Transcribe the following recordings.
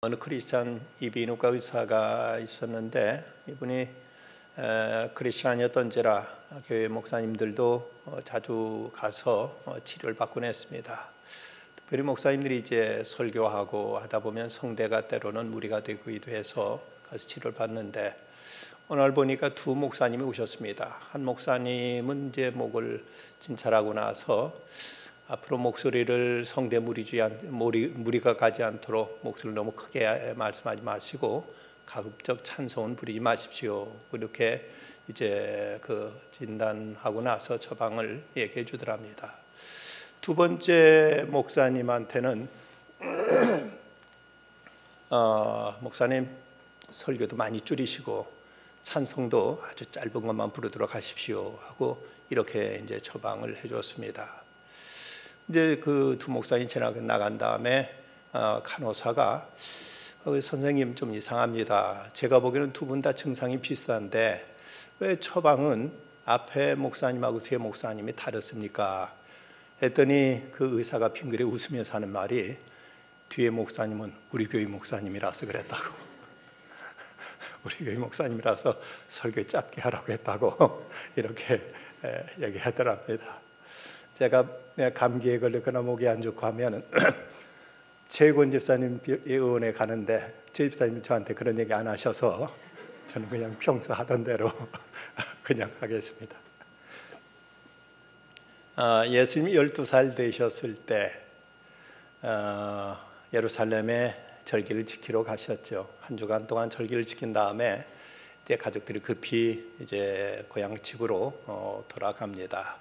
어느 크리스찬 이비인후과 의사가 있었는데 이분이 크리스찬이었던지라 교회 목사님들도 자주 가서 치료를 받곤 했습니다. 특별히 목사님들이 이제 설교하고 하다 보면 성대가 때로는 무리가 되기도 해서 가서 치료를 받는데 어느 날 보니까 두 목사님이 오셨습니다. 한 목사님은 이제 목을 진찰하고 나서 앞으로 목소리를 성대 무리가 가지 않도록 목소리를 너무 크게 말씀하지 마시고 가급적 찬송은 부리지 마십시오. 그렇게 이제 진단하고 나서 처방을 얘기해 주더랍니다. 두 번째 목사님한테는 목사님 설교도 많이 줄이시고 찬송도 아주 짧은 것만 부르도록 하십시오 하고 이렇게 이제 처방을 해줬습니다. 이제 그 두 목사님이 지나고 나간 다음에 간호사가 선생님 좀 이상합니다. 제가 보기에는 두 분 다 증상이 비슷한데 왜 처방은 앞에 목사님하고 뒤에 목사님이 다르습니까? 했더니 그 의사가 빙그레 웃으면서 하는 말이 뒤에 목사님은 우리 교회 목사님이라서 그랬다고. 우리 교회 목사님이라서 설교 짧게 하라고 했다고 이렇게 얘기하더랍니다. 제가 감기에 걸리거나 목이 안 좋고 하면 최곤 집사님 의원에 가는데 최 집사님이 저한테 그런 얘기 안 하셔서 저는 그냥 평소 하던 대로 그냥 하겠습니다. 예수님이 12살 되셨을 때 예루살렘에 절기를 지키러 가셨죠. 한 주간 동안 절기를 지킨 다음에 이제 가족들이 급히 이제 고향 집으로 돌아갑니다.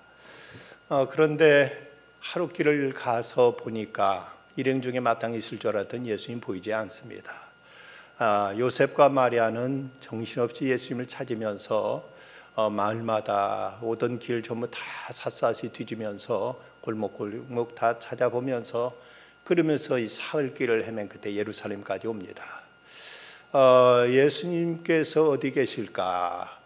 그런데 하룻길을 가서 보니까 일행 중에 마땅히 있을 줄 알았던 예수님 보이지 않습니다. 요셉과 마리아는 정신없이 예수님을 찾으면서 마을마다 오던 길 전부 다 샅샅이 뒤지면서 골목골목 다 찾아보면서 그러면서 이 사흘길을 헤맨 그때 예루살렘까지 옵니다. 예수님께서 어디 계실까?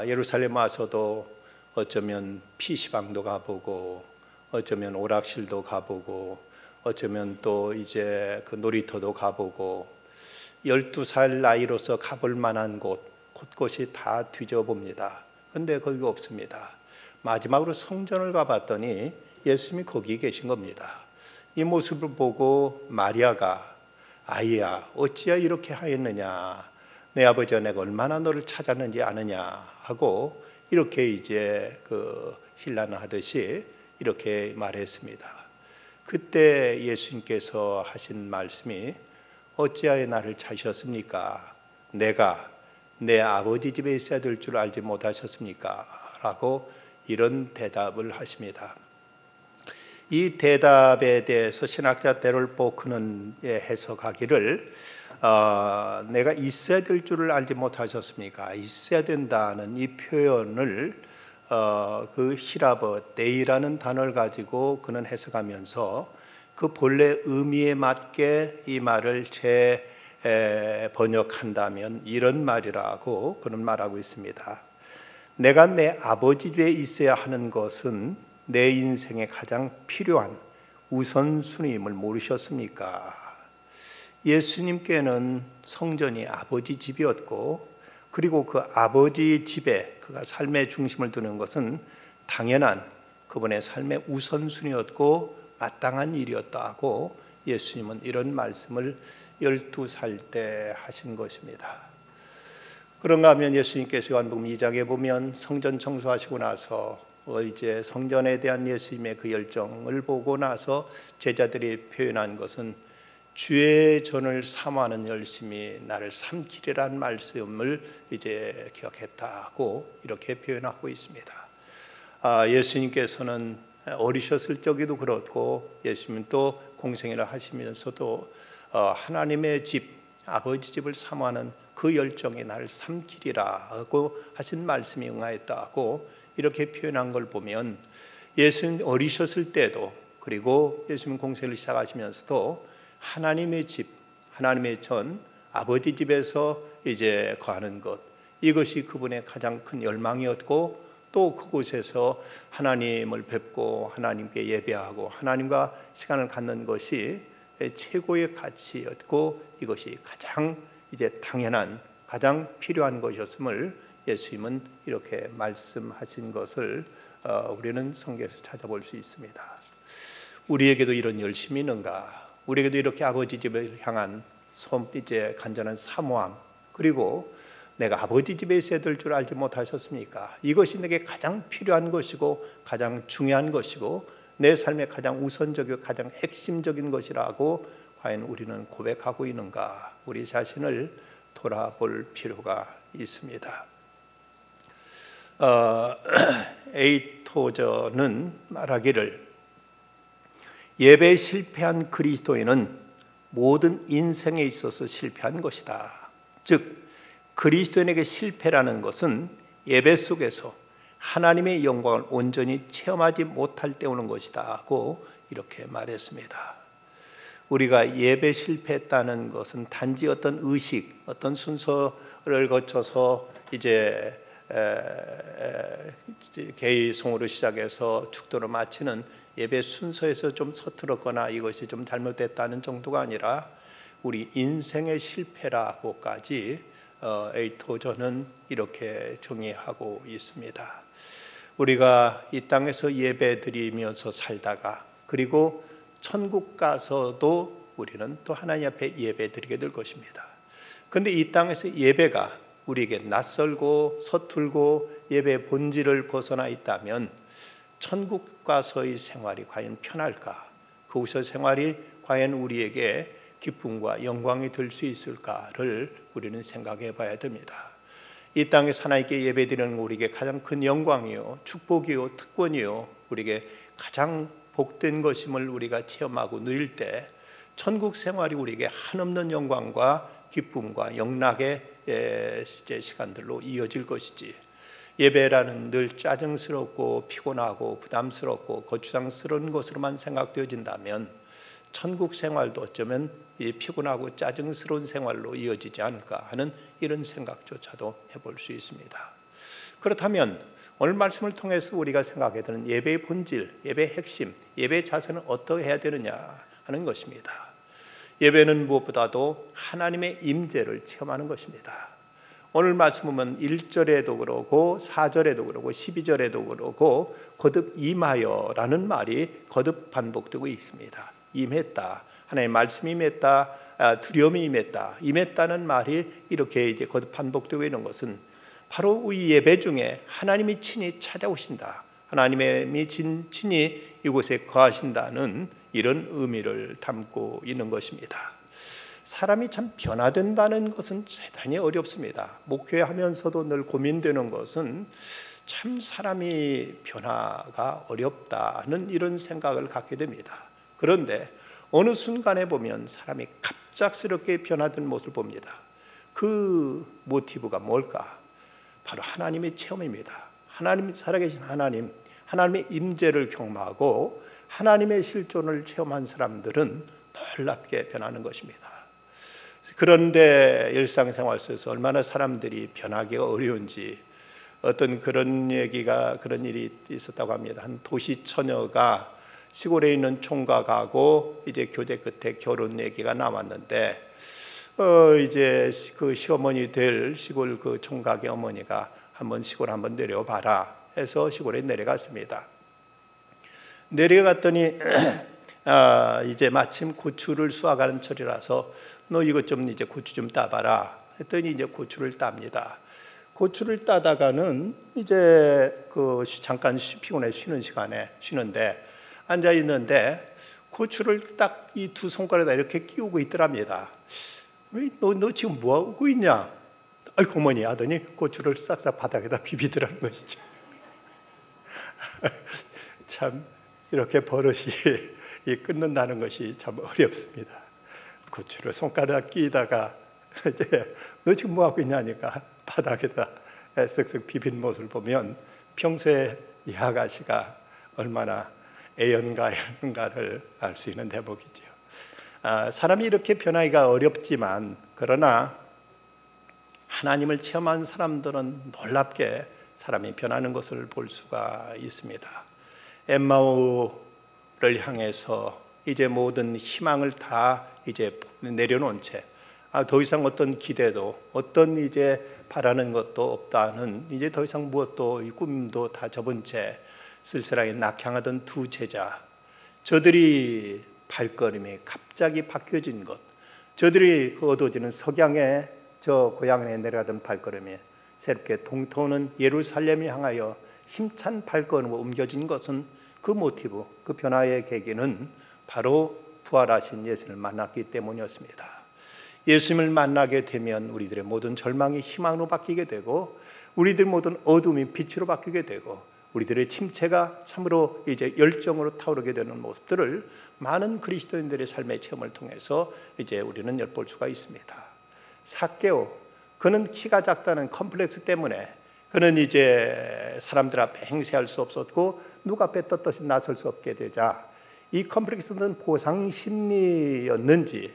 예루살렘 와서도 어쩌면 PC방도 가보고 어쩌면 오락실도 가보고 어쩌면 또 이제 그 놀이터도 가보고 12살 나이로서 가볼 만한 곳 곳곳이 다 뒤져봅니다. 그런데 거기가 없습니다. 마지막으로 성전을 가봤더니 예수님이 거기 계신 겁니다. 이 모습을 보고 마리아가 아이야 어찌야 이렇게 하였느냐, 내 아버지가 내가 얼마나 너를 찾았는지 아느냐 하고 이렇게 이제 힐난을 하듯이 이렇게 말했습니다. 그때 예수님께서 하신 말씀이 어찌하여 나를 찾으셨습니까? 내가 내 아버지 집에 있어야 될 줄 알지 못하셨습니까? 라고 이런 대답을 하십니다. 이 대답에 대해서 신학자 데럴 보크는 해석하기를 내가 있어야 될 줄을 알지 못하셨습니까? 있어야 된다는 이 표현을 그 히라버 데이라는 단어를 가지고 그는 해석하면서 그 본래 의미에 맞게 이 말을 번역한다면 이런 말이라고 그는 말하고 있습니다. 내가 내 아버지 집에 있어야 하는 것은 내 인생에 가장 필요한 우선순위임을 모르셨습니까? 예수님께는 성전이 아버지 집이었고 그리고 그 아버지 집에 그가 삶의 중심을 두는 것은 당연한 그분의 삶의 우선순위였고 마땅한 일이었다고 예수님은 이런 말씀을 12살 때 하신 것입니다. 그런가 하면 예수님께서 요한복음 2장에 보면 성전 청소하시고 나서 이제 성전에 대한 예수님의 그 열정을 보고 나서 제자들이 표현한 것은 주의 전을 삼하는 열심이 나를 삼키리란 말씀을 이제 기억했다고 이렇게 표현하고 있습니다. 예수님께서는 어리셨을 적에도 그렇고 예수님은 또 공생애를 하시면서도 하나님의 집, 아버지 집을 삼하는 그 열정이 나를 삼키리라 하고 하신 말씀이 응하였다고 이렇게 표현한 걸 보면 예수님 어리셨을 때도 그리고 예수님 공생애를 시작하시면서도 하나님의 집, 하나님의 전, 아버지 집에서 이제 거하는 것, 이것이 그분의 가장 큰 열망이었고 또 그곳에서 하나님을 뵙고 하나님께 예배하고 하나님과 시간을 갖는 것이 최고의 가치였고 이것이 가장 이제 당연한 가장 필요한 것이었음을 예수님은 이렇게 말씀하신 것을 우리는 성경에서 찾아볼 수 있습니다. 우리에게도 이런 열심이 있는가? 우리에게도 이렇게 아버지 집을 향한 이제 간절한 사모함, 그리고 내가 아버지 집에 있어야 될 줄 알지 못하셨습니까? 이것이 내게 가장 필요한 것이고 가장 중요한 것이고 내 삶의 가장 우선적이고 가장 핵심적인 것이라고 과연 우리는 고백하고 있는가? 우리 자신을 돌아볼 필요가 있습니다. 에이 토저는 말하기를 예배에 실패한 그리스도인은 모든 인생에 있어서 실패한 것이다. 즉 그리스도인에게 실패라는 것은 예배 속에서 하나님의 영광을 온전히 체험하지 못할 때 오는 것이다고 이렇게 말했습니다. 우리가 예배 실패했다는 것은 단지 어떤 의식, 어떤 순서를 거쳐서 이제 개의송으로 시작해서 축도로 마치는 예배 순서에서 좀 서툴었거나 이것이 좀 잘못됐다는 정도가 아니라 우리 인생의 실패라고까지 에이토저는 이렇게 정의하고 있습니다. 우리가 이 땅에서 예배드리면서 살다가 그리고 천국 가서도 우리는 또 하나님 앞에 예배드리게 될 것입니다. 그런데 이 땅에서 예배가 우리에게 낯설고 서툴고 예배의 본질을 벗어나 있다면 천국 가서의 생활이 과연 편할까? 그곳의 생활이 과연 우리에게 기쁨과 영광이 될 수 있을까를 우리는 생각해 봐야 됩니다. 이 땅에서 하나님께 예배드리는 우리에게 가장 큰 영광이요 축복이요 특권이요 우리에게 가장 복된 것임을 우리가 체험하고 누릴 때 천국 생활이 우리에게 한없는 영광과 기쁨과 영락의 시간들로 이어질 것이지, 예배라는 늘 짜증스럽고 피곤하고 부담스럽고 거추장스러운 것으로만 생각되어진다면 천국 생활도 어쩌면 피곤하고 짜증스러운 생활로 이어지지 않을까 하는 이런 생각조차도 해볼 수 있습니다. 그렇다면 오늘 말씀을 통해서 우리가 생각해야 되는 예배의 본질, 예배의 핵심, 예배의 자세는 어떻게 해야 되느냐 하는 것입니다. 예배는 무엇보다도 하나님의 임재를 체험하는 것입니다. 오늘 말씀 보면 1절에도 그러고 4절에도 그러고 12절에도 그러고 거듭 임하여라는 말이 거듭 반복되고 있습니다. 임했다, 하나님의 말씀이 임했다, 두려움이 임했다, 임했다는 말이 이렇게 이제 거듭 반복되고 있는 것은 바로 우리 예배 중에 하나님이 친히 찾아오신다, 하나님의 친히 이곳에 거하신다는 이런 의미를 담고 있는 것입니다. 사람이 참 변화된다는 것은 대단히 어렵습니다. 목회하면서도 늘 고민되는 것은 참 사람이 변화가 어렵다는 이런 생각을 갖게 됩니다. 그런데 어느 순간에 보면 사람이 갑작스럽게 변화된 모습을 봅니다. 그 모티브가 뭘까? 바로 하나님의 체험입니다. 하나님, 살아계신 하나님, 하나님의 임재를 경험하고 하나님의 실존을 체험한 사람들은 놀랍게 변하는 것입니다. 그런데 일상생활 속에서 얼마나 사람들이 변하기가 어려운지, 어떤 그런 일이 있었다고 합니다. 한 도시 처녀가 시골에 있는 총각하고 이제 교제 끝에 결혼 얘기가 나왔는데 이제 그 시어머니 될 시골 그 총각의 어머니가 한번 시골 한번 내려봐라 해서 시골에 내려갔습니다. 내려갔더니 이제 마침 고추를 수확하는 철이라서 너 이것 좀 이제 고추 좀 따봐라 했더니 이제 고추를 땁니다. 고추를 따다가는 이제 그 잠깐 피곤해 쉬는 시간에 쉬는데 앉아 있는데 고추를 딱 이 두 손가락에다 이렇게 끼우고 있더랍니다. 너 지금 뭐 하고 있냐? 아이고 어머니 하더니 고추를 싹싹 바닥에다 비비더라는 것이죠. 참 이렇게 버릇이 끊는다는 것이 참 어렵습니다. 고추를 손가락 끼다가 이제 너 지금 뭐 하고 있냐니까 바닥에다 쓱쓱 비빈 모습을 보면 평소에 이 아가씨가 얼마나 애연가를 알 수 있는 대목이죠. 사람이 이렇게 변하기가 어렵지만 그러나 하나님을 체험한 사람들은 놀랍게 사람이 변하는 것을 볼 수가 있습니다. 엠마오를 향해서 이제 모든 희망을 다 이제 내려놓은 채 더 이상 어떤 기대도 어떤 이제 바라는 것도 없다는 이제 더 이상 무엇도 이 꿈도 다 접은 채 쓸쓸하게 낙향하던 두 제자, 저들이 발걸음이 갑자기 바뀌어진 것, 저들이 그 어두워지는 석양에 저 고향에 내려가던 발걸음이 새롭게 동토는 예루살렘을 향하여 힘찬 발걸음으로 옮겨진 것은 그 모티브, 그 변화의 계기는 바로 부활하신 예수를 만났기 때문이었습니다. 예수님을 만나게 되면 우리들의 모든 절망이 희망으로 바뀌게 되고 우리들 모든 어둠이 빛으로 바뀌게 되고 우리들의 침체가 참으로 이제 열정으로 타오르게 되는 모습들을 많은 그리스도인들의 삶의 체험을 통해서 이제 우리는 엿볼 수가 있습니다. 삭개오, 그는 키가 작다는 컴플렉스 때문에 그는 이제 사람들 앞에 행세할 수 없었고 누구 앞에 떳떳이 나설 수 없게 되자 이 컴플렉스는 보상심리였는지,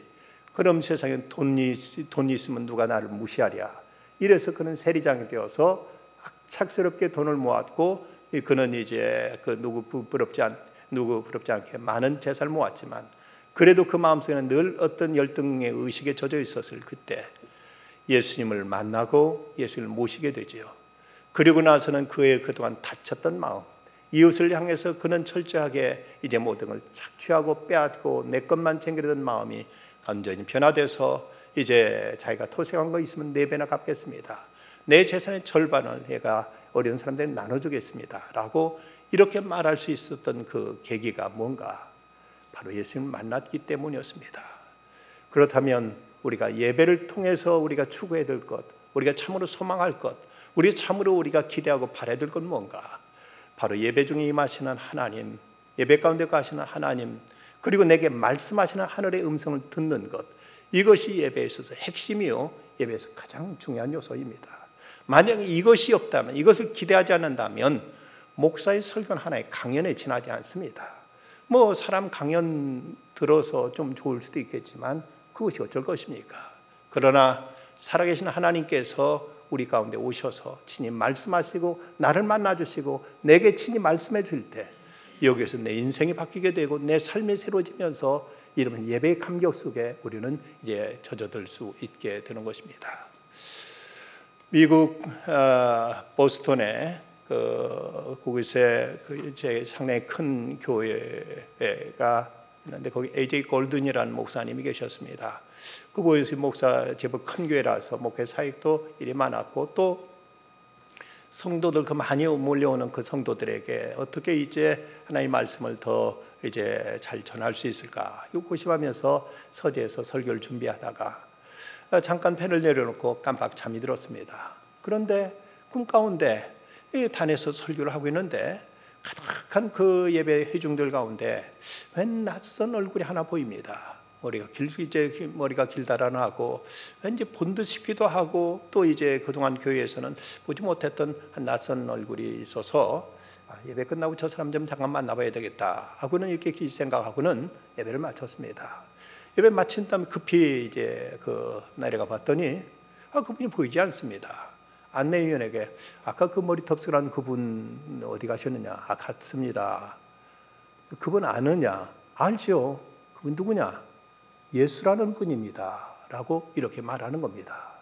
그럼 세상에 돈이 있으면 누가 나를 무시하랴, 이래서 그는 세리장이 되어서 악착스럽게 돈을 모았고 그는 이제 그 누구 부럽지 않게 많은 재산을 모았지만 그래도 그 마음속에는 늘 어떤 열등의 의식에 젖어 있었을 그때 예수님을 만나고 예수님을 모시게 되지요. 그리고 나서는 그의 그동안 다쳤던 마음, 이웃을 향해서 그는 철저하게 이제 모든 걸 착취하고 빼앗고 내 것만 챙기려던 마음이 완전히 변화돼서 이제 자기가 토색한 거 있으면 4배나 갚겠습니다. 내 재산의 절반을 얘가 어려운 사람들이 나눠주겠습니다 라고 이렇게 말할 수 있었던 그 계기가 뭔가, 바로 예수님을 만났기 때문이었습니다. 그렇다면 우리가 예배를 통해서 우리가 추구해야 될 것, 우리가 참으로 소망할 것, 우리가 기대하고 바라야 될 건 뭔가, 바로 예배 중에 임하시는 하나님, 예배 가운데 가시는 하나님, 그리고 내게 말씀하시는 하늘의 음성을 듣는 것, 이것이 예배에 있어서 핵심이요, 예배에서 가장 중요한 요소입니다. 만약 이것이 없다면, 이것을 기대하지 않는다면 목사의 설교는 하나의 강연에 지나지 않습니다. 사람 강연 들어서 좀 좋을 수도 있겠지만 그것이 어쩔 것입니까? 그러나 살아계신 하나님께서 우리 가운데 오셔서 친히 말씀하시고 나를 만나주시고 내게 친히 말씀해 줄 때 여기에서 내 인생이 바뀌게 되고 내 삶이 새로워지면서 이러면 예배의 감격 속에 우리는 이제 젖어들 수 있게 되는 것입니다. 미국 보스턴에 그곳에 이제 상당히 큰 교회가 있는데 거기 A.J. 골든이라는 목사님이 계셨습니다. 그곳이 목사 제법 큰 교회라서 목회 사역도 일이 많았고 또 성도들 그 많이 몰려오는 그 성도들에게 어떻게 이제 하나님의 말씀을 더 이제 잘 전할 수 있을까 이거 고심하면서 서재에서 설교를 준비하다가 잠깐 펜을 내려놓고 깜빡 잠이 들었습니다. 그런데 꿈 가운데 이 단에서 설교를 하고 있는데 가득한 그 예배 회중들 가운데 웬 낯선 얼굴이 하나 보입니다. 머리가 길다란하고 왠지 본 듯 싶기도 하고 또 이제 그동안 교회에서는 보지 못했던 한 낯선 얼굴이 있어서 예배 끝나고 저 사람 좀 잠깐 만나봐야 되겠다 하고는 이렇게 생각하고는 예배를 마쳤습니다. 예배 마친 다음에 급히 이제 내려가 봤더니 그분이 보이지 않습니다. 안내위원에게 아까 그 머리 덥석한 그분 어디 가셨느냐? 갔습니다. 그분 아느냐? 알죠. 그분 누구냐? 예수라는 분입니다 라고 이렇게 말하는 겁니다.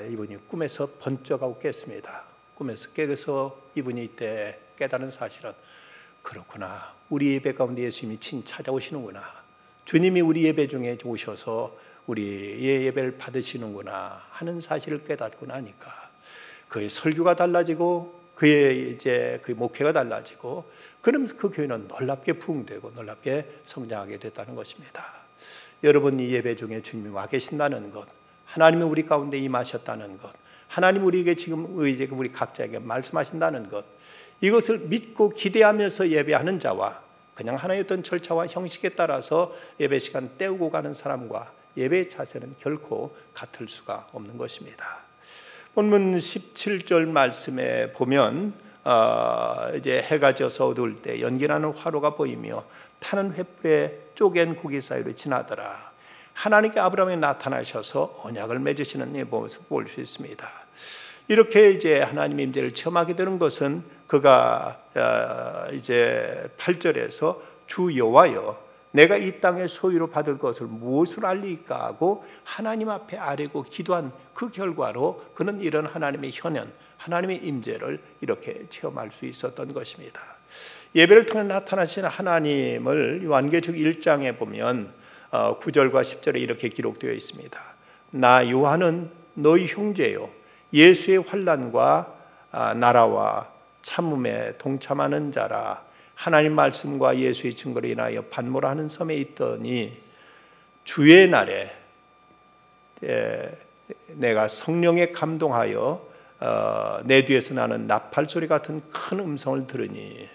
이분이 꿈에서 번쩍하고 깼습니다. 꿈에서 깨서 이분이 이때 깨달은 사실은 그렇구나, 우리 예배 가운데 예수님이 친 찾아오시는구나, 주님이 우리 예배 중에 오셔서 우리의 예배를 받으시는구나 하는 사실을 깨닫고 나니까 그의 설교가 달라지고 그의 이제 그 목회가 달라지고 그러면서 그 교회는 놀랍게 부흥되고 놀랍게 성장하게 됐다는 것입니다. 여러분, 이 예배 중에 주님이 와 계신다는 것, 하나님이 우리 가운데 임하셨다는 것, 하나님 우리에게 지금 이제 우리 각자에게 말씀하신다는 것, 이것을 믿고 기대하면서 예배하는 자와 그냥 하나의 어떤 절차와 형식에 따라서 예배 시간 때우고 가는 사람과 예배의 자세는 결코 같을 수가 없는 것입니다. 본문 17절 말씀에 보면 이제 해가 져서 어두울 때 연기나는 화로가 보이며 타는 횃불에 쪼갠 고기 사이로 지나더라. 하나님께 아브라함에 나타나셔서 언약을 맺으시는 이 모습을 볼 수 있습니다. 이렇게 이제 하나님의 임재를 체험하게 되는 것은 그가 이제 8절에서 주 여호와여, 내가 이 땅의 소유로 받을 것을 무엇을 알리까 하고 하나님 앞에 아뢰고 기도한 그 결과로 그는 이런 하나님의 현현, 하나님의 임재를 이렇게 체험할 수 있었던 것입니다. 예배를 통해 나타나신 하나님을 요한계시록 1장에 보면 9절과 10절에 이렇게 기록되어 있습니다. 나 요한은 너희 형제요 예수의 환난과 나라와 참음에 동참하는 자라. 하나님 말씀과 예수의 증거로 인하여 반모라 하는 섬에 있더니 주의 날에 내가 성령에 감동하여 내 뒤에서 나는 나팔 소리 같은 큰 음성을 들으니,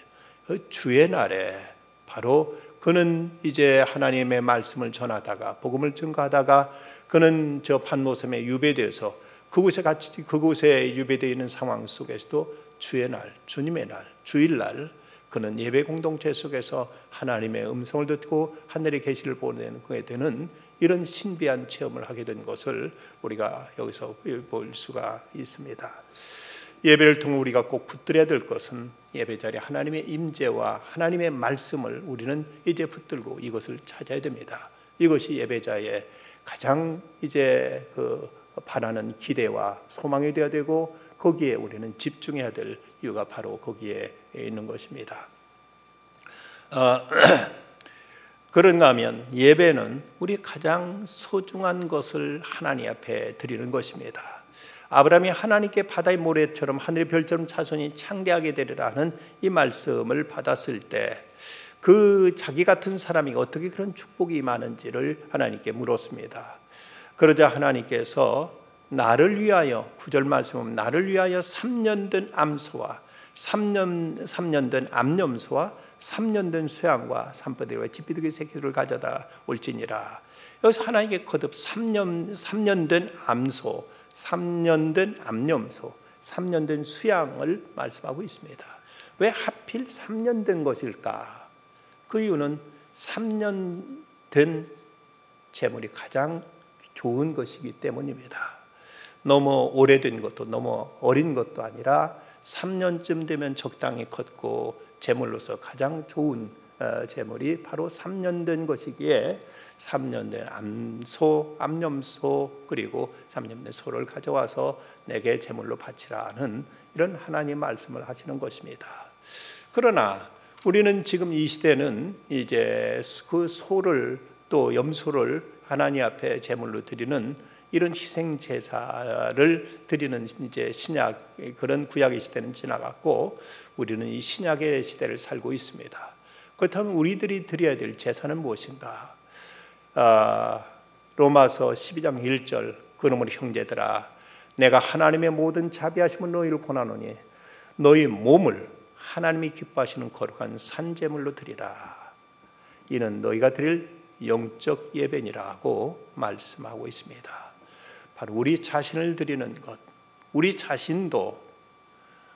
주의 날에 바로 그는 이제 하나님의 말씀을 전하다가 복음을 증거하다가 그는 저 반모섬에 유배되어서 그곳에 유배되어 있는 상황 속에서도 주의 날, 주님의 날, 주일날 그는 예배 공동체 속에서 하나님의 음성을 듣고 하늘의 계시를 보게 되는 이런 신비한 체험을 하게 된 것을 우리가 여기서 볼 수가 있습니다. 예배를 통해 우리가 꼭 붙들어야 될 것은 예배 자리에 하나님의 임재와 하나님의 말씀을 우리는 이제 붙들고 이것을 찾아야 됩니다. 이것이 예배자의 가장 이제 바라는 기대와 소망이 되어야 되고 거기에 우리는 집중해야 될 이유가 바로 거기에 있는 것입니다. 그런가 하면 예배는 우리 가장 소중한 것을 하나님 앞에 드리는 것입니다. 아브라함이 하나님께 바다의 모래처럼 하늘의 별처럼 자손이 창대하게 되리라 하는 이 말씀을 받았을 때 그 자기 같은 사람이 어떻게 그런 축복이 임하는지를 하나님께 물었습니다. 그러자 하나님께서 나를 위하여, 9절 말씀은 나를 위하여 3년 된 암소와 3년 된 암염소와 3년 된 쇠양과 산포대와 집비둘기 새끼들을 가져다 올지니라. 여기서 하나님께 거듭 3년 된 암소, 3년 된 암염소, 3년 된 수양을 말씀하고 있습니다. 왜 하필 3년 된 것일까? 그 이유는 3년 된 재물이 가장 좋은 것이기 때문입니다. 너무 오래된 것도 너무 어린 것도 아니라 3년쯤 되면 적당히 컸고 재물로서 가장 좋은 재물이 바로 3년 된 것이기에 3년 된 암소, 암염소 그리고 3년 된 소를 가져와서 내게 재물로 바치라 하는 이런 하나님 말씀을 하시는 것입니다. 그러나 우리는 지금 이 시대는 이제 그 소를 또 염소를 하나님 앞에 제물로 드리는 이런 희생 제사를 드리는 이제 신약 그런 구약의 시대는 지나갔고 우리는 이 신약의 시대를 살고 있습니다. 그렇다면 우리들이 드려야 될 제사는 무엇인가? 로마서 12장 1절 그러므로 형제들아 내가 하나님의 모든 자비하심을 너희를 권하노니 너희 몸을 하나님이 기뻐하시는 거룩한 산제물로 드리라. 이는 너희가 드릴 영적 예배니라고 말씀하고 있습니다. 바로 우리 자신을 드리는 것, 우리 자신도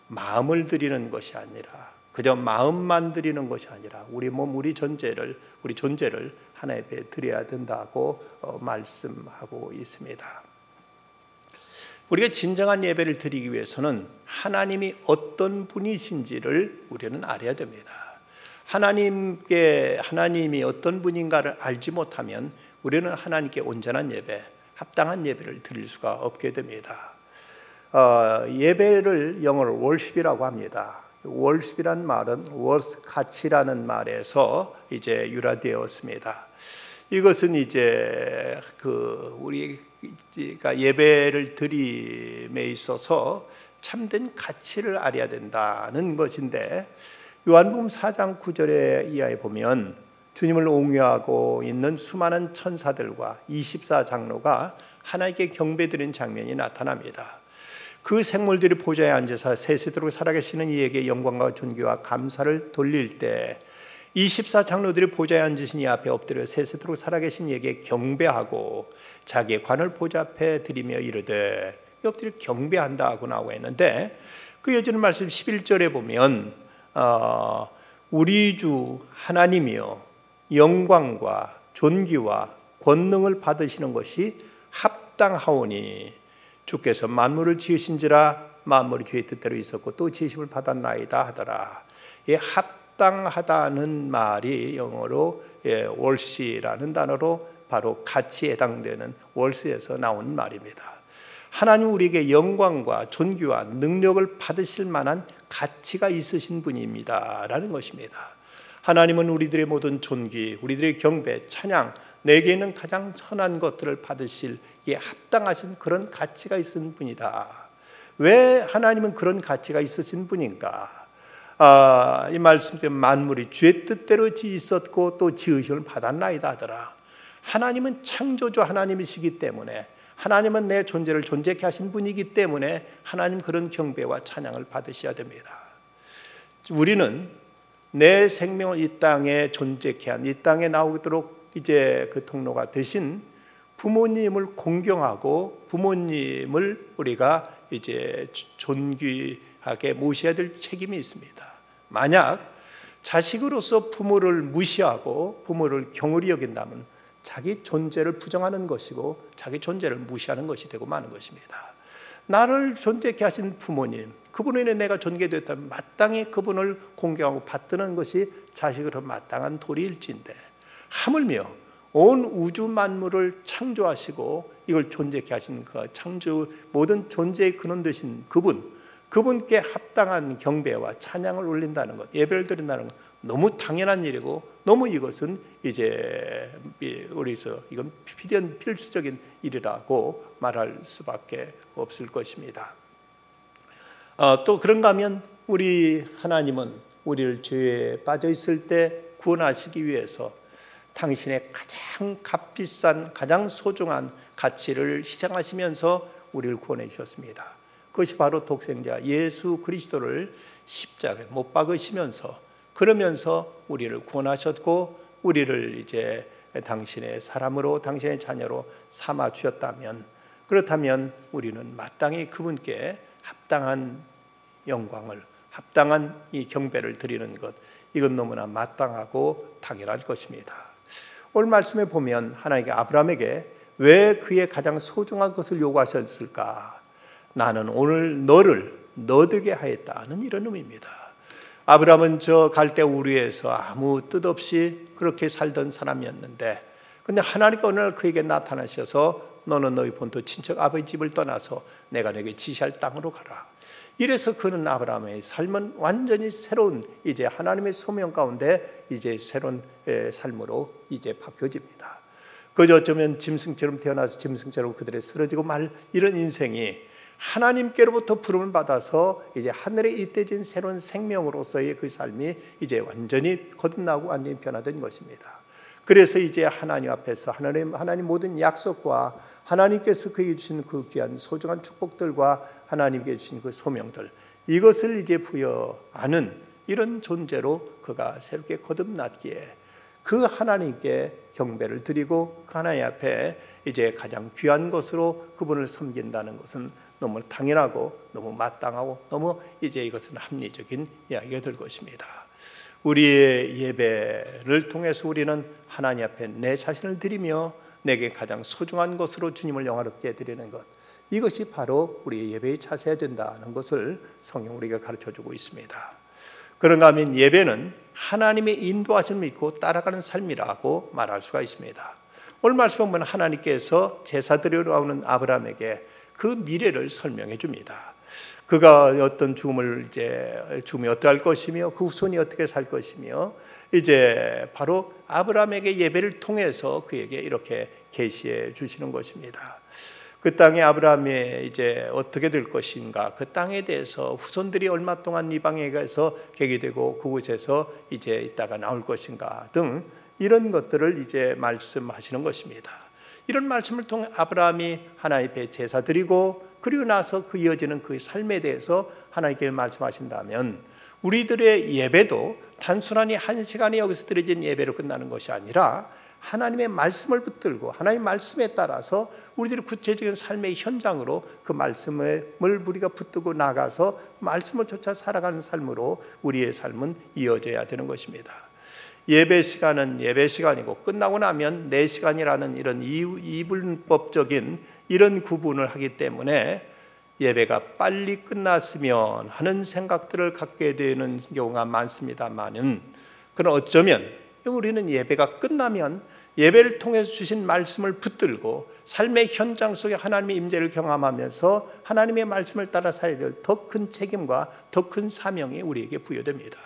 마음을 드리는 것이 아니라 그저 마음만 드리는 것이 아니라 우리 몸, 우리 존재를 하나님 앞에 드려야 된다고 말씀하고 있습니다. 우리가 진정한 예배를 드리기 위해서는 하나님이 어떤 분이신지를 우리는 알아야 됩니다. 하나님이 어떤 분인가를 알지 못하면 우리는 하나님께 온전한 예배, 합당한 예배를 드릴 수가 없게 됩니다. 예배를 영어로 worship이라고 합니다. worship이란 말은 worth 가치라는 말에서 이제 유래되었습니다. 이것은 이제 우리가 예배를 드림에 있어서 참된 가치를 알아야 된다는 것인데 요한복음 4장 9절에 이하에 보면 주님을 옹유하고 있는 수많은 천사들과 24장로가 하나님께 경배드리는 장면이 나타납니다. 그 생물들이 보좌에 앉아서 세세토록 살아계시는 이에게 영광과 존귀와 감사를 돌릴 때 24장로들이 보좌에 앉으신 이 앞에 엎드려 세세토록 살아계신 이에게 경배하고 자기의 관을 보좌 앞에 드리며 이르되 엎드려 경배한다 하고 나오고 있는데 그 이어지는 말씀 11절에 보면 우리 주 하나님이여 영광과 존귀와 권능을 받으시는 것이 합당하오니 주께서 만물을 지으신지라 만물이 주의 뜻대로 있었고 또 지으심을 받았나이다 하더라. 이 합당하다는 말이 영어로 worthy라는 단어로 바로 가치에 해당되는 worthy에서 나온 말입니다. 하나님 우리에게 영광과 존귀와 능력을 받으실 만한 가치가 있으신 분입니다 라는 것입니다. 하나님은 우리들의 모든 존귀, 우리들의 경배, 찬양, 내게 있는 가장 선한 것들을 받으시기에 합당하신 그런 가치가 있으신 분이다. 왜 하나님은 그런 가치가 있으신 분인가? 이 말씀 때문에 만물이 주의 뜻대로 지었고 또 지으심을 받았나이다 하더라. 하나님은 창조주 하나님이시기 때문에, 하나님은 내 존재를 존재케 하신 분이기 때문에 하나님 그런 경배와 찬양을 받으셔야 됩니다. 우리는 내 생명을 이 땅에 존재케 한, 이 땅에 나오도록 이제 그 통로가 되신 부모님을 공경하고 부모님을 우리가 이제 존귀하게 모셔야 될 책임이 있습니다. 만약 자식으로서 부모를 무시하고 부모를 경홀히 여긴다면 자기 존재를 부정하는 것이고 자기 존재를 무시하는 것이 되고 마는 것입니다. 나를 존재케 하신 부모님, 그분에 인해 내가 존귀되었다면 마땅히 그분을 공경하고 받드는 것이 자식으로 마땅한 도리일진데, 하물며 온 우주 만물을 창조하시고 이걸 존재케 하신 그 창조 모든 존재의 근원 되신 그분께 합당한 경배와 찬양을 올린다는 것, 예배를 드린다는 것, 너무 당연한 일이고 너무 이것은 이제 우리에서 이건 필수적인 일이라고 말할 수밖에 없을 것입니다. 또 그런가 하면 우리 하나님은 우리를 죄에 빠져 있을 때 구원하시기 위해서 당신의 가장 값비싼 가장 소중한 가치를 희생하시면서 우리를 구원해 주셨습니다. 그것이 바로 독생자 예수 그리스도를 십자가에 못 박으시면서, 그러면서 우리를 구원하셨고 우리를 이제 당신의 사람으로 당신의 자녀로 삼아 주셨다면, 그렇다면 우리는 마땅히 그분께 합당한 영광을, 합당한 이 경배를 드리는 것, 이건 너무나 마땅하고 당연할 것입니다. 오늘 말씀에 보면 하나님께 아브라함에게 왜 그의 가장 소중한 것을 요구하셨을까? 나는 오늘 너를 너되게 하였다는 이런 의미입니다. 아브라함은 저 갈대 우르에서 아무 뜻 없이 그렇게 살던 사람이었는데, 근데 하나님께서 오늘 그에게 나타나셔서 너는 너희 본토 친척 아버지 집을 떠나서 내가 너에게 지시할 땅으로 가라. 이래서 그는 아브라함의 삶은 완전히 새로운 이제 하나님의 소명 가운데 이제 새로운 삶으로 이제 바뀌어집니다. 그저 어쩌면 짐승처럼 태어나서 짐승처럼 그들의 쓰러지고 말 이런 인생이 하나님께로부터 부름을 받아서 이제 하늘에 잇대진 새로운 생명으로서의 그 삶이 이제 완전히 거듭나고 완전히 변화된 것입니다. 그래서 이제 하나님 앞에서 하나님 모든 약속과 하나님께서 그에게 주신 그 귀한 소중한 축복들과 하나님께 주신 그 소명들, 이것을 이제 부여하는 이런 존재로 그가 새롭게 거듭났기에 그 하나님께 경배를 드리고 그 하나님 앞에 이제 가장 귀한 것으로 그분을 섬긴다는 것은 너무 당연하고 너무 마땅하고 너무 이제 이것은 합리적인 이야기가 될 것입니다. 우리의 예배를 통해서 우리는 하나님 앞에 내 자신을 드리며 내게 가장 소중한 것으로 주님을 영화롭게 드리는 것, 이것이 바로 우리의 예배의 자세야 된다는 것을 성경 우리가 가르쳐주고 있습니다. 그런가 하면 예배는 하나님의 인도하심을 믿고 따라가는 삶이라고 말할 수가 있습니다. 오늘 말씀 보면 하나님께서 제사 드리러 나오는 아브라함에게 그 미래를 설명해 줍니다. 그가 어떤 죽음이 어떻게 할 것이며 그 후손이 어떻게 살 것이며 이제 바로 아브라함에게 예배를 통해서 그에게 이렇게 계시해 주시는 것입니다. 그 땅에 아브라함이 이제 어떻게 될 것인가, 그 땅에 대해서 후손들이 얼마 동안 이방에 가서 계기되고 그곳에서 이제 있다가 나올 것인가 등 이런 것들을 이제 말씀하시는 것입니다. 이런 말씀을 통해 아브라함이 하나님 앞에 제사 드리고 그리고 나서 그 이어지는 그 삶에 대해서 하나님께 말씀하신다면, 우리들의 예배도 단순하니 한 시간이 여기서 드려진 예배로 끝나는 것이 아니라 하나님의 말씀을 붙들고 하나님의 말씀에 따라서 우리들의 구체적인 삶의 현장으로 그 말씀을 우리가 붙들고 나가서 말씀을 쫓아 살아가는 삶으로 우리의 삶은 이어져야 되는 것입니다. 예배 시간은 예배 시간이고 끝나고 나면 내 시간이라는 이런 이분법적인 이런 구분을 하기 때문에 예배가 빨리 끝났으면 하는 생각들을 갖게 되는 경우가 많습니다만은, 그건 어쩌면 우리는 예배가 끝나면 예배를 통해서 주신 말씀을 붙들고 삶의 현장 속에 하나님의 임재를 경험하면서 하나님의 말씀을 따라 살아야 될 더 큰 책임과 더 큰 사명이 우리에게 부여됩니다.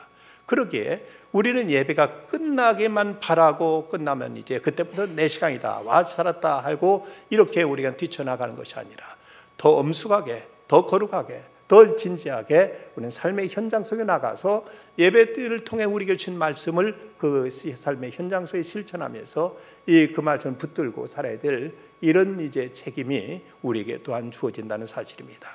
그러기에 우리는 예배가 끝나기만 바라고 끝나면 이제 그때부터 내 시간이다, 와 살았다 하고 이렇게 우리가 뛰쳐나가는 것이 아니라 더 엄숙하게, 더 거룩하게, 더 진지하게 우리는 삶의 현장 속에 나가서 예배를 통해 우리에게 주신 말씀을 그 삶의 현장 속에 실천하면서 그 말씀을 붙들고 살아야 될 이런 이제 책임이 우리에게 또한 주어진다는 사실입니다.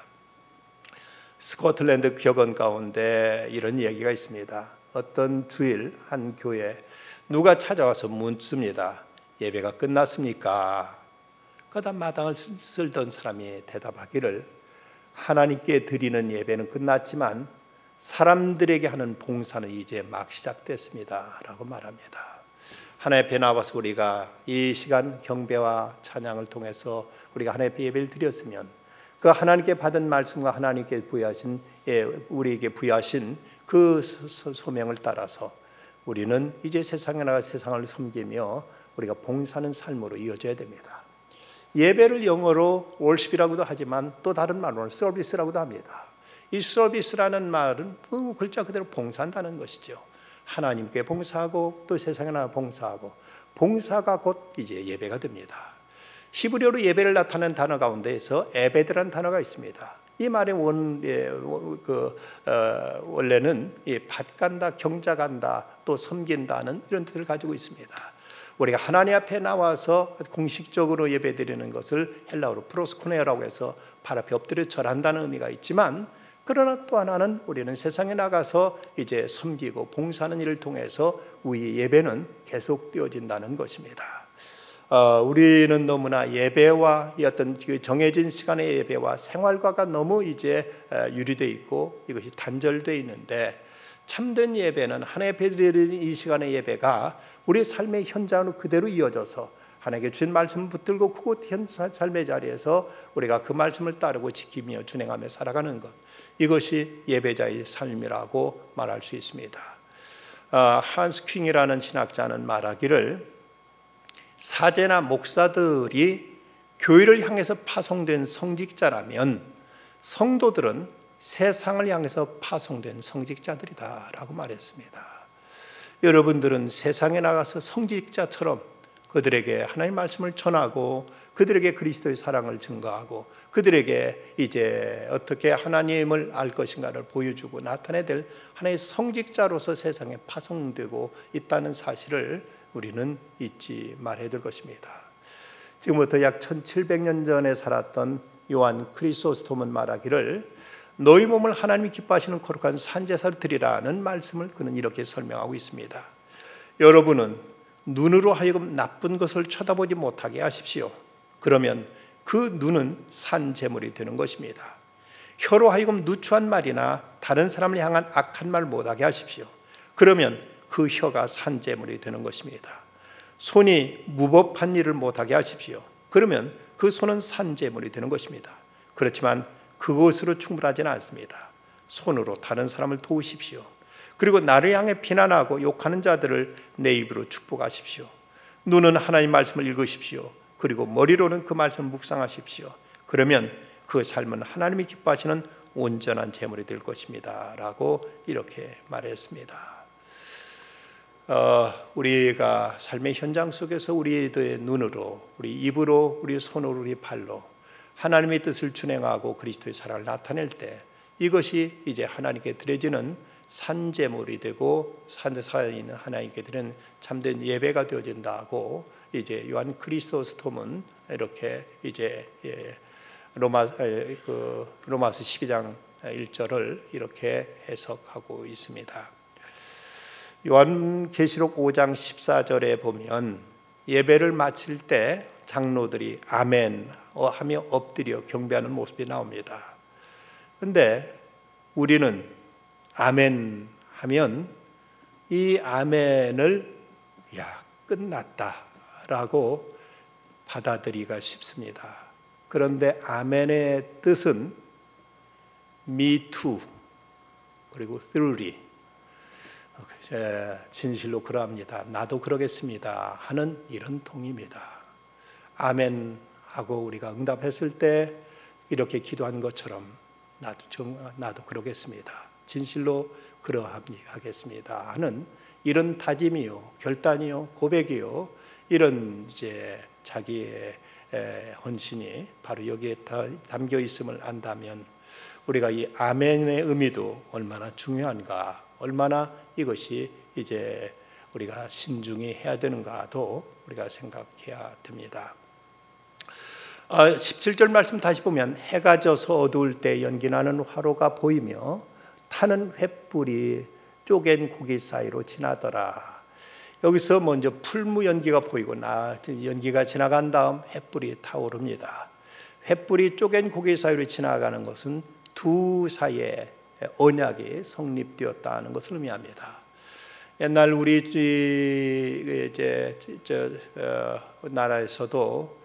스코틀랜드 격언 가운데 이런 이야기가 있습니다. 어떤 주일 한 교회 누가 찾아와서 묻습니다. 예배가 끝났습니까? 그러다 마당을 쓸던 사람이 대답하기를, 하나님께 드리는 예배는 끝났지만 사람들에게 하는 봉사는 이제 막 시작됐습니다 라고 말합니다. 하나님 앞에 나와서 우리가 이 시간 경배와 찬양을 통해서 우리가 하나님 앞에 예배를 드렸으면 그 하나님께 받은 말씀과 하나님께 부여하신, 우리에게 부여하신 그 소명을 따라서 우리는 이제 세상에 나가 세상을 섬기며 우리가 봉사하는 삶으로 이어져야 됩니다. 예배를 영어로 worship이라고도 하지만 또 다른 말로는 서비스라고도 합니다. 이 서비스라는 말은 그 글자 그대로 봉사한다는 것이죠. 하나님께 봉사하고 또 세상에 나가 봉사하고, 봉사가 곧 이제 예배가 됩니다. 히브리어로 예배를 나타내는 단어 가운데에서 에베드라는 단어가 있습니다. 이 말의 원래는 밭간다, 경작한다, 또 섬긴다는 이런 뜻을 가지고 있습니다. 우리가 하나님 앞에 나와서 공식적으로 예배드리는 것을 헬라어로 프로스코네어라고 해서 발 앞에 엎드려 절한다는 의미가 있지만, 그러나 또 하나는 우리는 세상에 나가서 이제 섬기고 봉사하는 일을 통해서 우리 예배는 계속 되어진다는 것입니다. 우리는 너무나 예배와 이 어떤 정해진 시간의 예배와 생활과가 너무 이제 유리되어 있고 이것이 단절되어 있는데, 참된 예배는 하나님 앞에 드리는 이 시간의 예배가 우리의 삶의 현장으로 그대로 이어져서 하나님께 주신 말씀을 붙들고 그곳 삶의 자리에서 우리가 그 말씀을 따르고 지키며 준행하며 살아가는 것, 이것이 예배자의 삶이라고 말할 수 있습니다. 한스 퀸이라는 신학자는 말하기를, 사제나 목사들이 교회를 향해서 파송된 성직자라면 성도들은 세상을 향해서 파송된 성직자들이다 라고 말했습니다. 여러분들은 세상에 나가서 성직자처럼 그들에게 하나님의 말씀을 전하고 그들에게 그리스도의 사랑을 증거하고 그들에게 이제 어떻게 하나님을 알 것인가를 보여주고 나타내야 될 하나님의 성직자로서 세상에 파송되고 있다는 사실을 우리는 잊지 말아야 될 것입니다. 지금부터 약 1700년 전에 살았던 요한 크리소스톰은 말하기를, 너희 몸을 하나님이 기뻐하시는 거룩한 산제사를 드리라는 말씀을 그는 이렇게 설명하고 있습니다. 여러분은 눈으로 하여금 나쁜 것을 쳐다보지 못하게 하십시오. 그러면 그 눈은 산제물이 되는 것입니다. 혀로 하여금 누추한 말이나 다른 사람을 향한 악한 말 못하게 하십시오. 그러면 그 혀가 산제물이 되는 것입니다. 손이 무법한 일을 못하게 하십시오. 그러면 그 손은 산제물이 되는 것입니다. 그렇지만 그것으로 충분하지는 않습니다. 손으로 다른 사람을 도우십시오. 그리고 나를 향해 비난하고 욕하는 자들을 내 입으로 축복하십시오. 눈은 하나님 말씀을 읽으십시오. 그리고 머리로는 그 말씀을 묵상하십시오. 그러면 그 삶은 하나님이 기뻐하시는 온전한 제물이 될 것입니다 라고 이렇게 말했습니다. 우리가 삶의 현장 속에서 우리의 눈으로, 우리 입으로, 우리 손으로, 우리 발로 하나님의 뜻을 준행하고 그리스도의 사랑을 나타낼 때 이것이 이제 하나님께 드려지는 산제물이 되고 산에 살아있는 하나님께 드리는 참된 예배가 되어진다고 이제 요한 크리소스톰은 이렇게 이제 로마서 12장 1절을 이렇게 해석하고 있습니다. 요한계시록 5장 14절에 보면 예배를 마칠 때 장로들이 아멘 하며 엎드려 경배하는 모습이 나옵니다. 그런데 우리는 아멘 하면 이 아멘을 끝났다라고 받아들이기가 쉽습니다. 그런데 아멘의 뜻은 me too, 그리고 truly, 진실로 그러합니다, 나도 그러겠습니다 하는 이런 통입니다. 아멘 하고 우리가 응답했을 때 이렇게 기도한 것처럼 나도 그러겠습니다, 진실로 그러하겠습니다 하는 이런 다짐이요, 결단이요, 고백이요, 이런 이제 자기의 헌신이 바로 여기에 담겨 있음을 안다면 우리가 이 아멘의 의미도 얼마나 중요한가, 얼마나 이것이 이제 우리가 신중히 해야 되는가도 우리가 생각해야 됩니다. 17절 말씀 다시 보면 해가 져서 어두울 때 연기나는 화로가 보이며 타는 횃불이 쪼갠 고기 사이로 지나더라. 여기서 먼저 풀무 연기가 보이고 연기가 지나간 다음 횃불이 타오릅니다. 횃불이 쪼갠 고기 사이로 지나가는 것은 두 사이에 언약이 성립되었다는 것을 의미합니다. 옛날 우리 나라에서도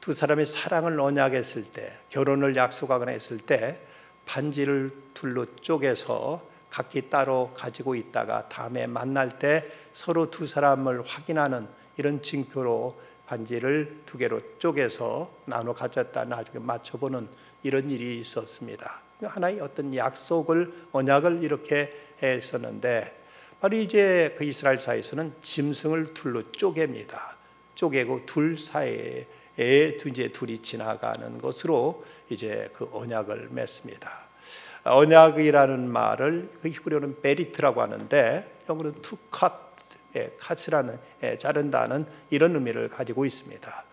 두 사람이 사랑을 언약했을 때, 결혼을 약속하거나 했을 때 반지를 둘로 쪼개서 각기 따로 가지고 있다가 다음에 만날 때 서로 두 사람을 확인하는 이런 징표로 반지를 두 개로 쪼개서 나눠 가졌다 나중에 맞춰보는 이런 일이 있었습니다. 하나의 어떤 약속을, 언약을 이렇게 했었는데, 바로 이제 그 이스라엘 사이에서는 짐승을 둘로 쪼갭니다. 쪼개고 둘 사이에 이제 둘이 지나가는 것으로 이제 그 언약을 맺습니다. 언약이라는 말을 그 히브리어는 베리트라고 하는데 영어로는 to cut, cut이라는 자른다는 이런 의미를 가지고 있습니다.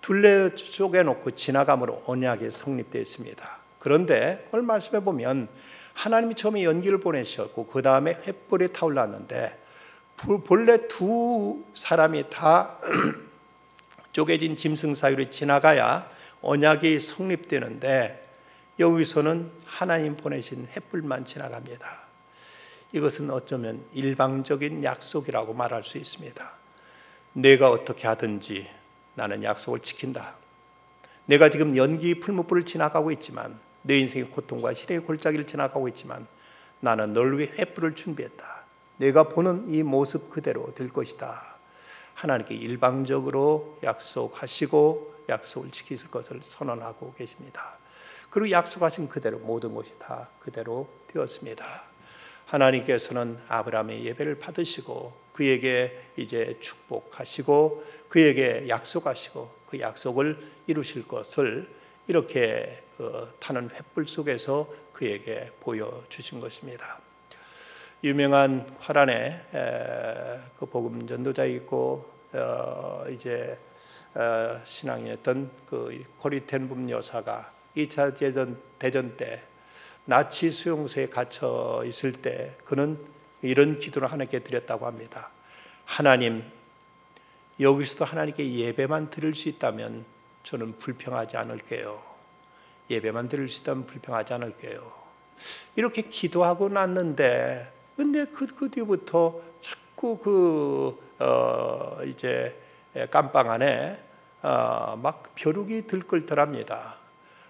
둘레 쪼개놓고 지나감으로 언약이 성립되어 있습니다. 그런데 오늘 말씀해 보면 하나님이 처음에 연기를 보내셨고 그 다음에 횃불이 타올랐는데 본래 두 사람이 다 쪼개진 짐승 사이로 지나가야 언약이 성립되는데 여기서는 하나님 보내신 횃불만 지나갑니다. 이것은 어쩌면 일방적인 약속이라고 말할 수 있습니다. 내가 어떻게 하든지 나는 약속을 지킨다. 내가 지금 연기 풀무불을 지나가고 있지만, 내 인생의 고통과 시련의 골짜기를 지나가고 있지만 나는 널 위해 횃불을 준비했다. 내가 보는 이 모습 그대로 될 것이다. 하나님께 일방적으로 약속하시고 약속을 지키실 것을 선언하고 계십니다. 그리고 약속하신 그대로 모든 것이 다 그대로 되었습니다. 하나님께서는 아브라함의 예배를 받으시고 그에게 이제 축복하시고 그에게 약속하시고 그 약속을 이루실 것을 이렇게 타는 횃불 속에서 그에게 보여주신 것입니다. 유명한 화란에 그 복음 전도자 있고 이제 신앙이었던 그 코리텐붐 여사가 2차 대전 때 나치 수용소에 갇혀 있을 때 그는 이런 기도를 하나님께 드렸다고 합니다. 하나님, 여기서도 하나님께 예배만 드릴 수 있다면 저는 불평하지 않을게요. 예배만 드릴 수 있다면 불평하지 않을게요. 이렇게 기도하고 났는데 근데 그 뒤부터 자꾸 이제 깜빵 안에 막 벼룩이 들끓더랍니다.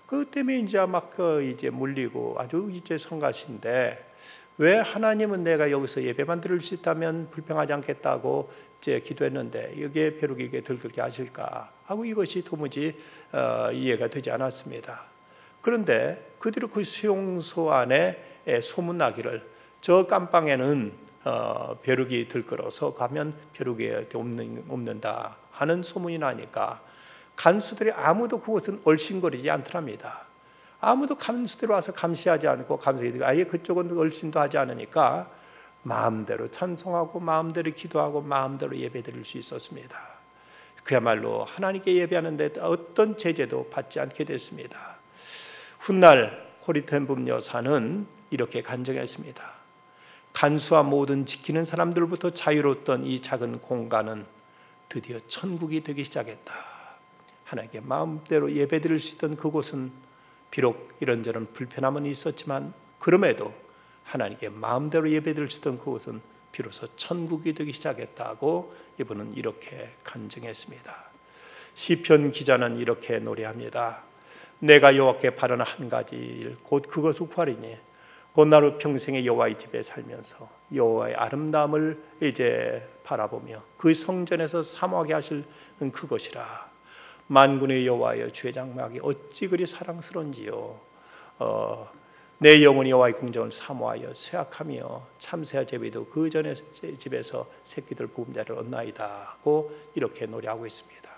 그 때문에 이제 막 이제 물리고 아주 이제 성가신데, 왜 하나님은 내가 여기서 예배만 드릴 수 있다면 불평하지 않겠다고 이제 기도했는데 여기에 벼룩이 들끓게 하실까 하고 이것이 도무지 이해가 되지 않았습니다. 그런데 그 뒤로 그 수용소 안에 소문나기를 저 깜빵에는 벼룩이 들끓어서 가면 벼룩이 없는다 하는 소문이 나니까 간수들이 아무도 그곳은 얼씬거리지 않더랍니다. 아무도 간수들이 와서 감시하지 않고 아예 그쪽은 얼씬도 하지 않으니까 마음대로 찬송하고 마음대로 기도하고 마음대로 예배드릴 수 있었습니다. 그야말로 하나님께 예배하는데 어떤 제재도 받지 않게 됐습니다. 훗날 코리텐붐 여사는 이렇게 간증했습니다. 간수와 모든 지키는 사람들부터 자유로웠던 이 작은 공간은 드디어 천국이 되기 시작했다. 하나님께 마음대로 예배드릴 수 있던 그곳은 비록 이런저런 불편함은 있었지만 그럼에도 하나님께 마음대로 예배드릴 수 있던 그곳은 비로소 천국이 되기 시작했다고 이분은 이렇게 간증했습니다. 시편 기자는 이렇게 노래합니다. 내가 여호와께 바라는 한 가지 일 곧 그것을 구하리니 곧 나로 평생에 여호와의 집에 살면서 여호와의 아름다움을 이제 바라보며 그 성전에서 사모하게 하실 그것이라. 만군의 여호와여 주의 장막이 어찌 그리 사랑스러운지요. 내 영혼이 여호와의 궁정을 사모하여 쇠약하며 참새와 제비도 그 전에 집에서 새끼들 보금자리를 얻나이다 하고 이렇게 노래하고 있습니다.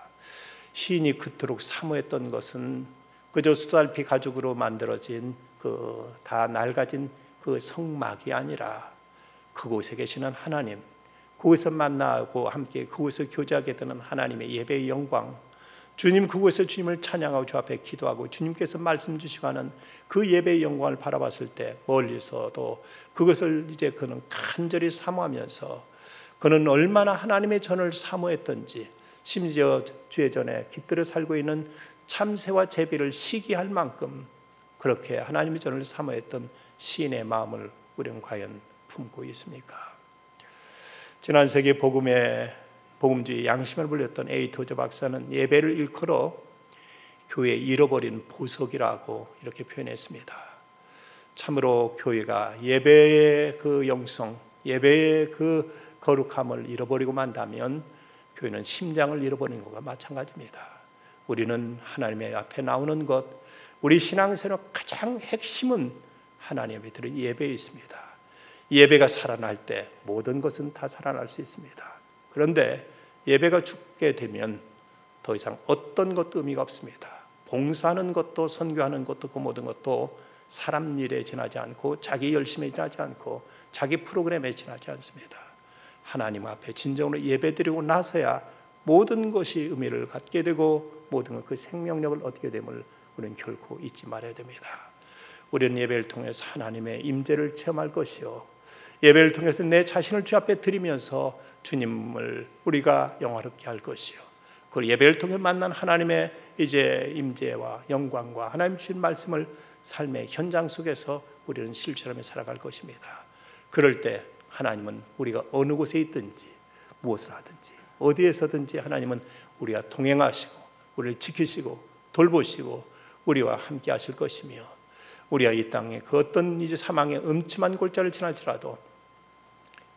시인이 그토록 사모했던 것은 그저 수달피 가죽으로 만들어진 그 다 낡아진 그 성막이 아니라 그곳에 계시는 하나님, 그곳에서 만나고 함께 그곳에서 교제하게 되는 하나님의 예배의 영광, 주님 그곳에서 주님을 찬양하고 주 앞에 기도하고 주님께서 말씀 주시고 하는 그 예배의 영광을 바라봤을 때 멀리서도 그것을 이제 그는 간절히 사모하면서 그는 얼마나 하나님의 전을 사모했던지, 심지어 주의 전에 깃들어 살고 있는 참새와 제비를 시기할 만큼 그렇게 하나님의 전을 사모했던 시인의 마음을 우리는 과연 품고 있습니까? 지난 세기 복음주의 양심을 불렸던 A. 토저 박사는 예배를 일컬어 교회의 잃어버린 보석이라고 이렇게 표현했습니다. 참으로 교회가 예배의 그 영성, 예배의 그 거룩함을 잃어버리고 만다면 교회는 심장을 잃어버린 것과 마찬가지입니다. 우리는 하나님의 앞에 나오는 것, 우리 신앙생활의 가장 핵심은 하나님의 드린 예배에 있습니다. 예배가 살아날 때 모든 것은 다 살아날 수 있습니다. 그런데 예배가 죽게 되면 더 이상 어떤 것도 의미가 없습니다. 봉사하는 것도 선교하는 것도 그 모든 것도 사람 일에 지나지 않고 자기 열심에 지나지 않고 자기 프로그램에 지나지 않습니다. 하나님 앞에 진정으로 예배드리고 나서야 모든 것이 의미를 갖게 되고 모든 그 생명력을 얻게 됨을 우리는 결코 잊지 말아야 됩니다. 우리는 예배를 통해서 하나님의 임재를 체험할 것이요, 예배를 통해서 내 자신을 주 앞에 드리면서 주님을 우리가 영화롭게 할 것이요, 그 예배를 통해 만난 하나님의 이제 임재와 영광과 하나님 주신 말씀을 삶의 현장 속에서 우리는 실천하며 살아갈 것입니다. 그럴 때 하나님은 우리가 어느 곳에 있든지 무엇을 하든지 어디에서든지 하나님은 우리가 동행하시고 우리를 지키시고 돌보시고 우리와 함께 하실 것이며, 우리가 이 땅에 그 어떤 이제 사망의 음침한 골짜기를 지날지라도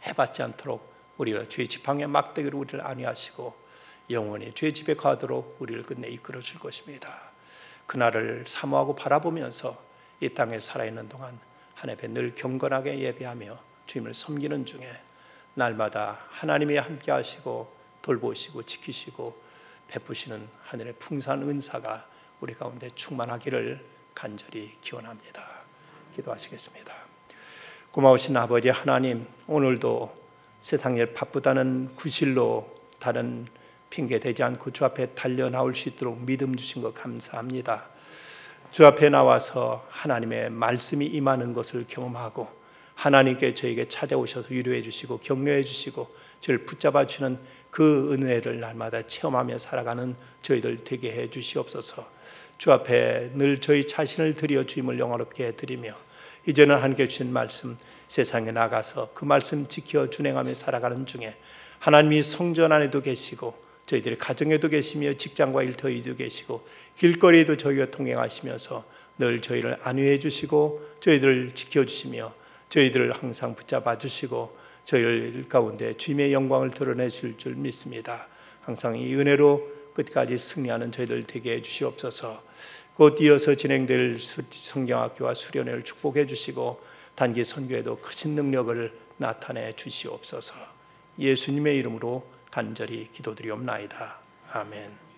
해받지 않도록 우리가 주의 지팡이의 막대기로 우리를 안위하시고 영원히 주의 집에 가도록 우리를 끝내 이끌어 줄 것입니다. 그날을 사모하고 바라보면서 이 땅에 살아있는 동안 하나님 앞에 늘 경건하게 예배하며 주님을 섬기는 중에 날마다 하나님이 함께 하시고 돌보시고 지키시고 베푸시는 하늘의 풍성한 은사가 우리 가운데 충만하기를 간절히 기원합니다. 기도하시겠습니다. 고마우신 아버지 하나님, 오늘도 세상에 바쁘다는 구실로 다른 핑계 대지 않고 주 앞에 달려 나올 수 있도록 믿음 주신 것 감사합니다. 주 앞에 나와서 하나님의 말씀이 임하는 것을 경험하고 하나님께 저에게 찾아오셔서 위로해 주시고 격려해 주시고 저를 붙잡아 주시는 그 은혜를 날마다 체험하며 살아가는 저희들 되게 해 주시옵소서. 주 앞에 늘 저희 자신을 드려 주님을 영화롭게 해드리며 이제는 하나님께 주신 말씀 세상에 나가서 그 말씀 지켜 준행하며 살아가는 중에 하나님이 성전 안에도 계시고 저희들의 가정에도 계시며 직장과 일터에도 계시고 길거리에도 저희가 통행하시면서 늘 저희를 안위해 주시고 저희들을 지켜주시며 저희들을 항상 붙잡아 주시고 저희들 가운데 주님의 영광을 드러내 주실 줄 믿습니다. 항상 이 은혜로 끝까지 승리하는 저희들 되게 해주시옵소서. 곧 이어서 진행될 성경학교와 수련회를 축복해 주시고 단기 선교에도 크신 능력을 나타내 주시옵소서. 예수님의 이름으로 간절히 기도드리옵나이다. 아멘.